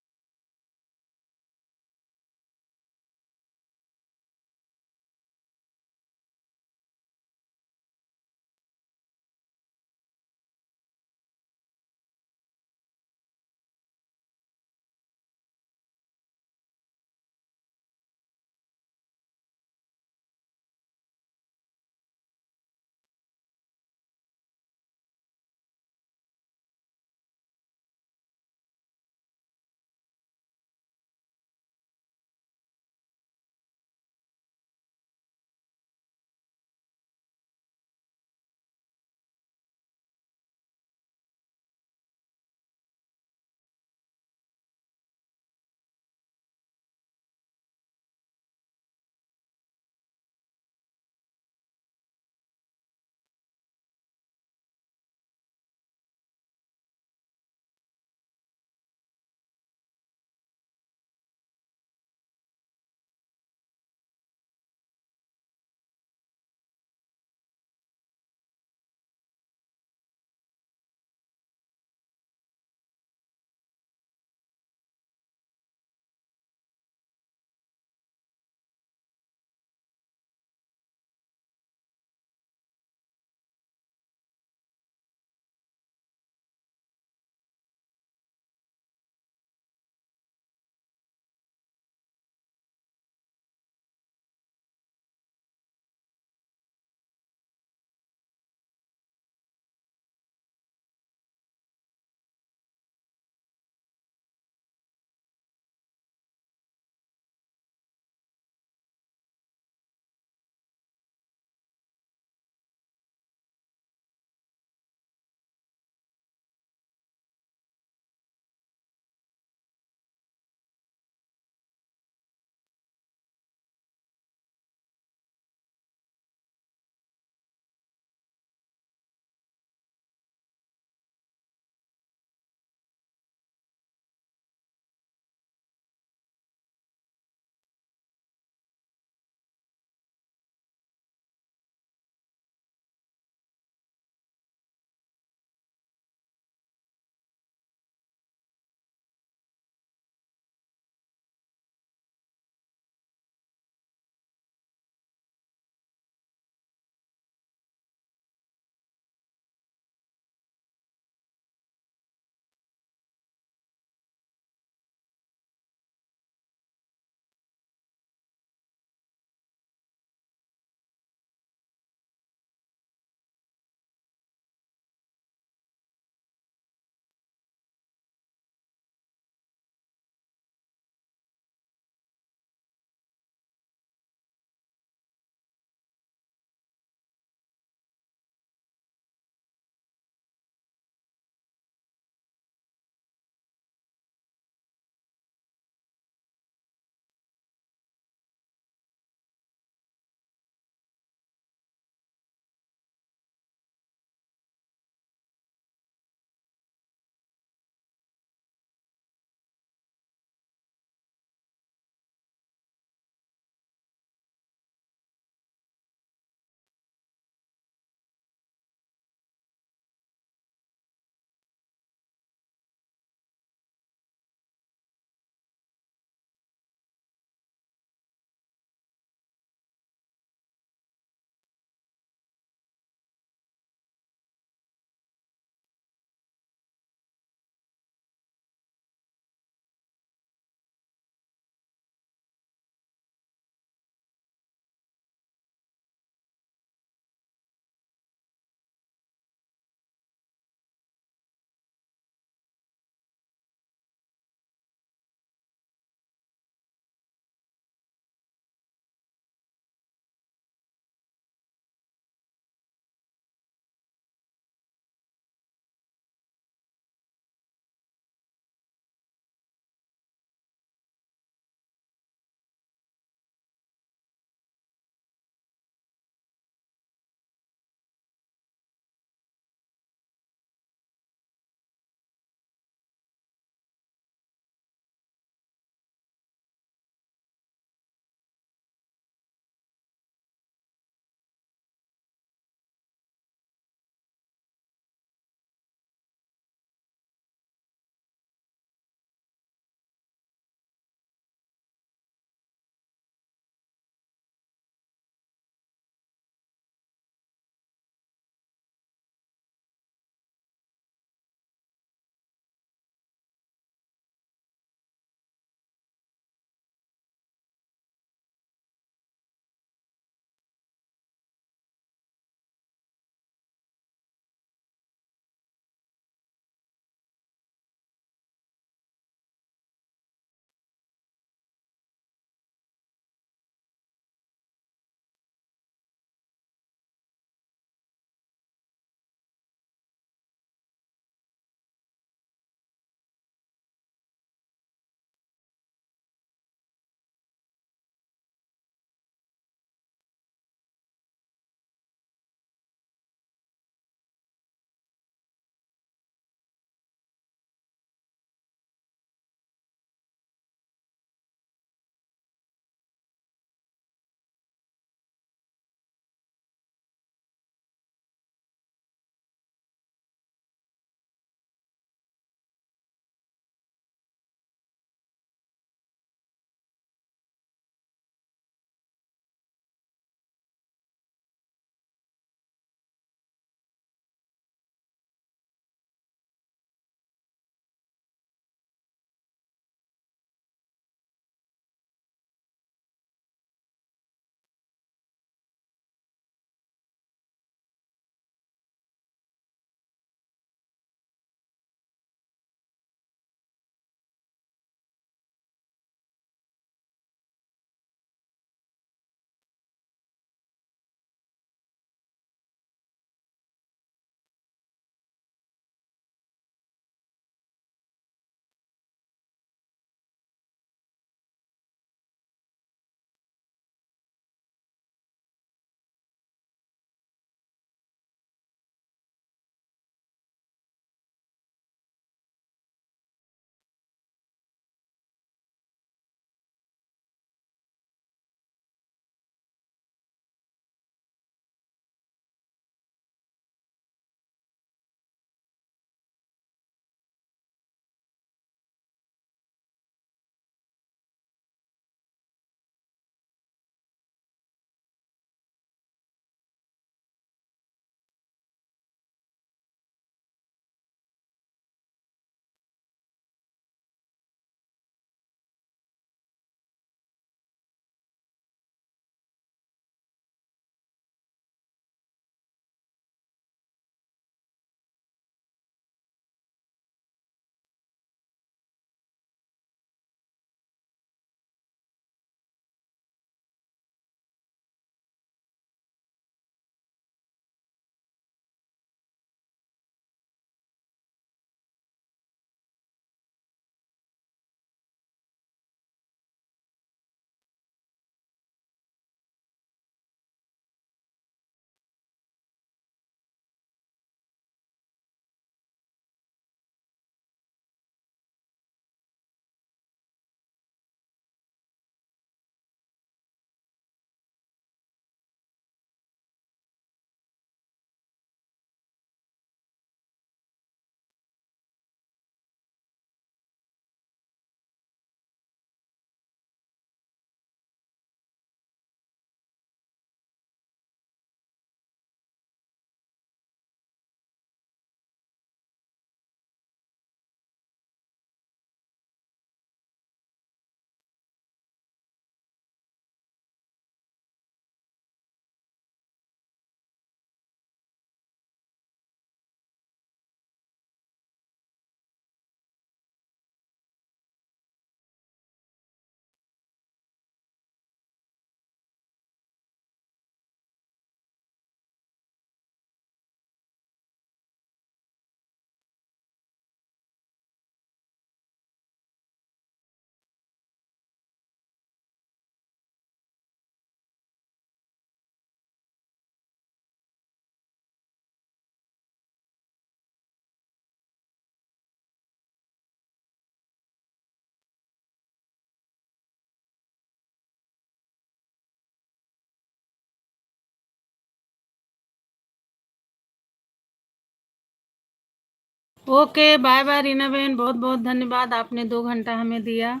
ओके, बाय बाय रीना बहन, बहुत बहुत धन्यवाद, आपने 2 घंटा हमें दिया,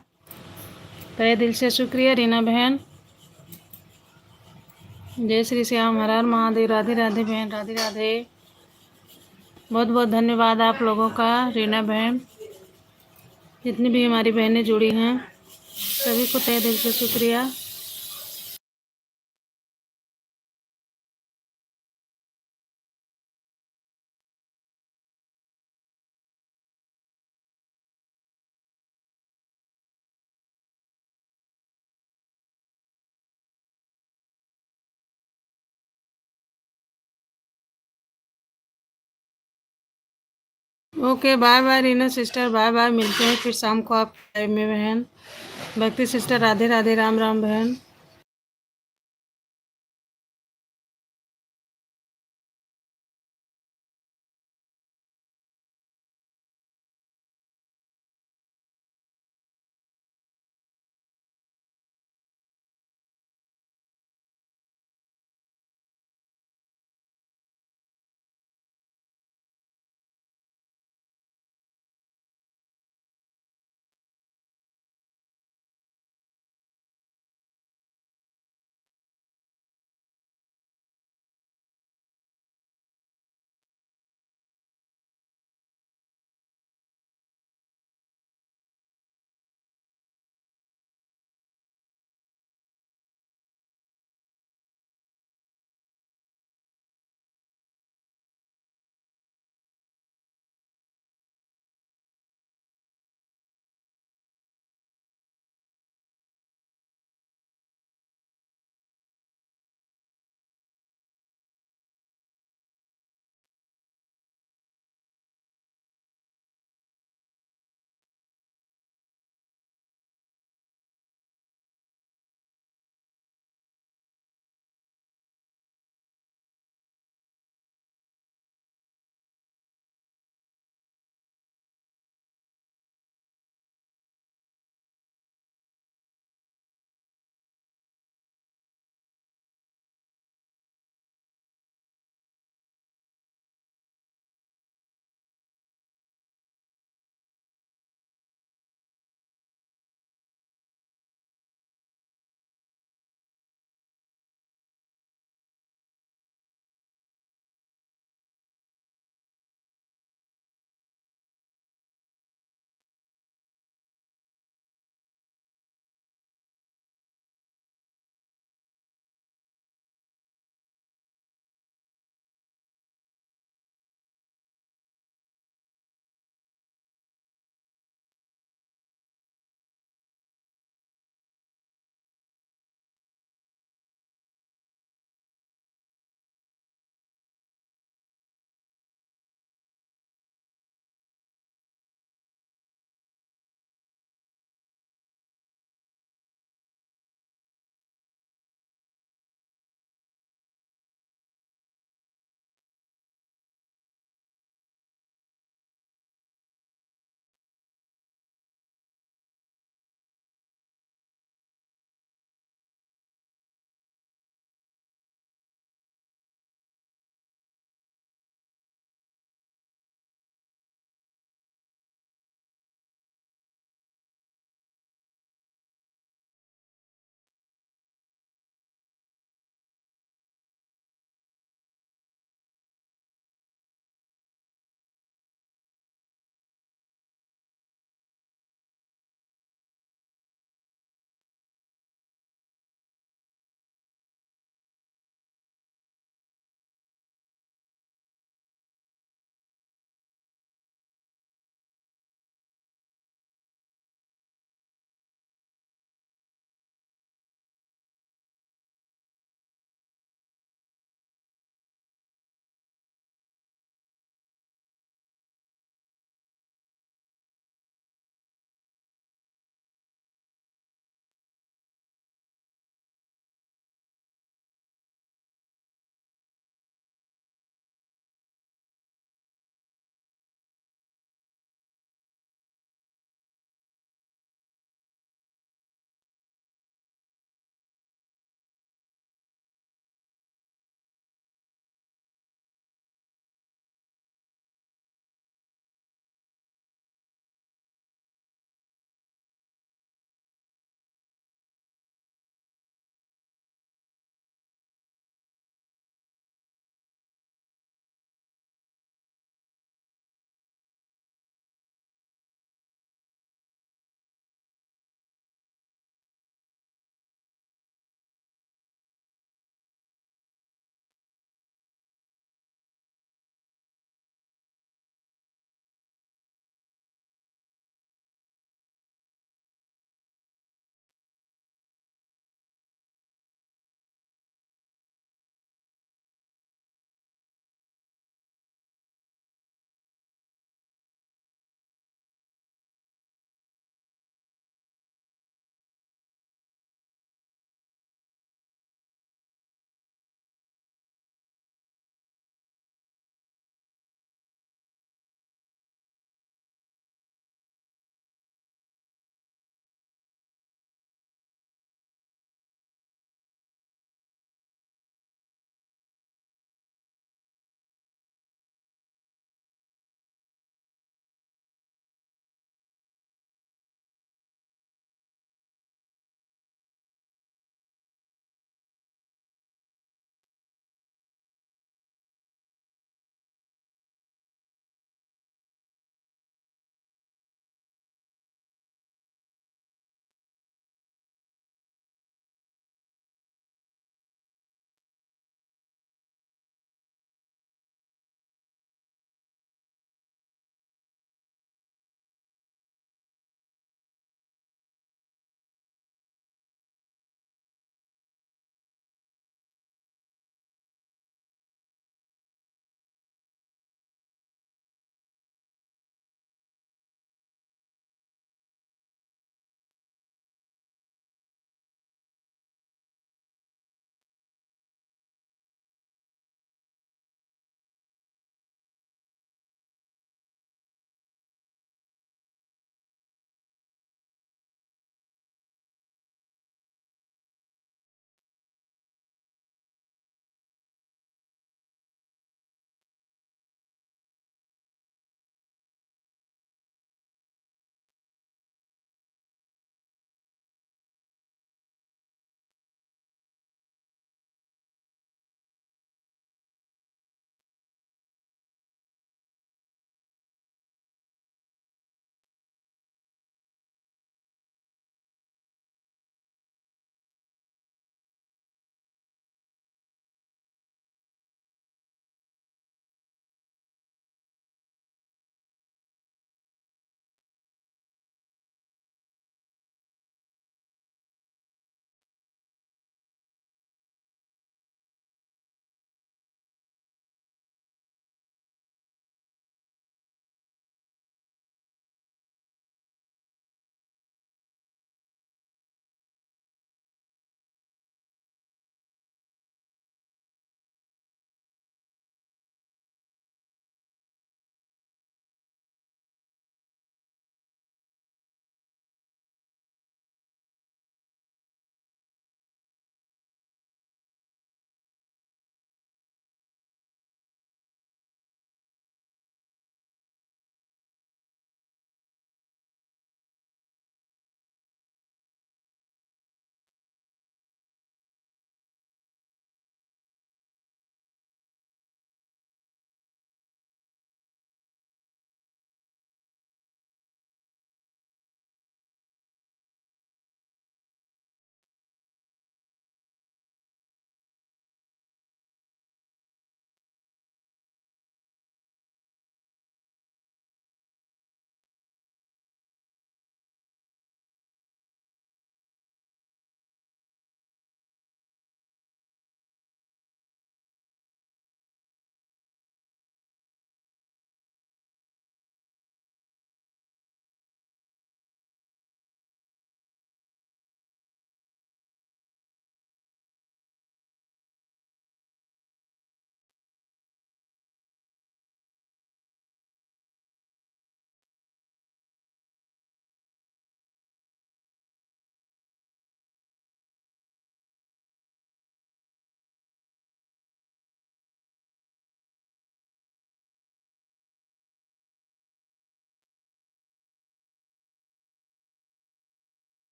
तहे दिल से शुक्रिया रीना बहन। जय श्री श्याम, हर हर महादेव, राधे राधे बहन, राधे राधे। बहुत बहुत धन्यवाद आप लोगों का, रीना बहन, जितनी भी हमारी बहनें जुड़ी हैं सभी को तहे दिल से शुक्रिया। Okay, bye bye Reena sister, bye bye, मिलते हैं फिर शाम को आप लाइव में बहन। भक्ति सिस्टर, राधे राधे, राम राम बहन।